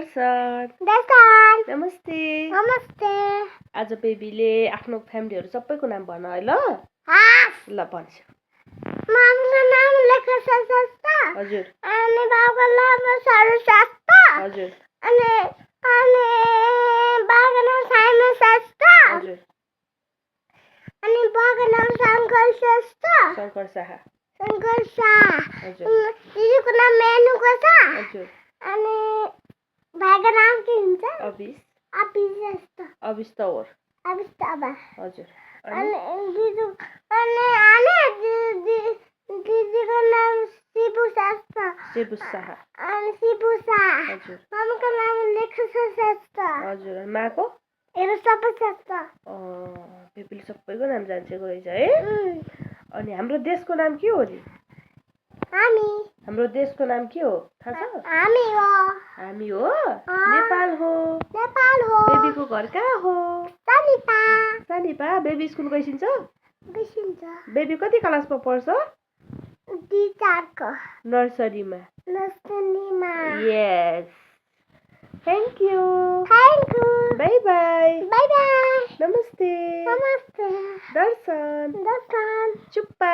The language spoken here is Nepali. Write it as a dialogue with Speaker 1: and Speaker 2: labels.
Speaker 1: दर्शन
Speaker 2: दर्शन
Speaker 1: नमस्ते
Speaker 2: नमस्ते
Speaker 1: आज बेबीले आफ्नो फ्यामिलीहरु सबैको नाम भन है ल ल भन्छ
Speaker 2: मामको नाम लेख शास्त्र
Speaker 1: हजुर
Speaker 2: अनि बाबुको नाम सरु शास्त्र
Speaker 1: हजुर
Speaker 2: अनि बाबुको नाम साइमन शास्त्र
Speaker 1: हजुर
Speaker 2: अनि बाबुको नाम शंकर शास्त्र
Speaker 1: शंकर शाह
Speaker 2: हजुर दिदीको नाम मेनुको छ
Speaker 1: हजुर
Speaker 2: अनि भाइको नाम के हुन्छ
Speaker 1: अबिस
Speaker 2: अबिस
Speaker 1: तौर
Speaker 2: तबा
Speaker 1: हजुर
Speaker 2: अनि दिदीको नाम शिबु शाह अनि शिबु शाह
Speaker 1: हजुर
Speaker 2: मामाको नाम लेख शास्त्र
Speaker 1: हजुर माको
Speaker 2: एरो सबै शास्त्र
Speaker 1: बेबीले सबैको नाम जान्छेको रहेछ है अनि हाम्रो देशको नाम के हो नि हाम्रो देशको नाम के हो थाहा छ हामी हो नेपाल हो बेबीको घर कहाँ हो सानिपा बेबी स्कुल गइसिन्छ बेबी कति क्लासमा पढ्छ नर्सरीमा यस थ्याङ्क यू बाई बाई नमस्ते दर्शन चुप्पा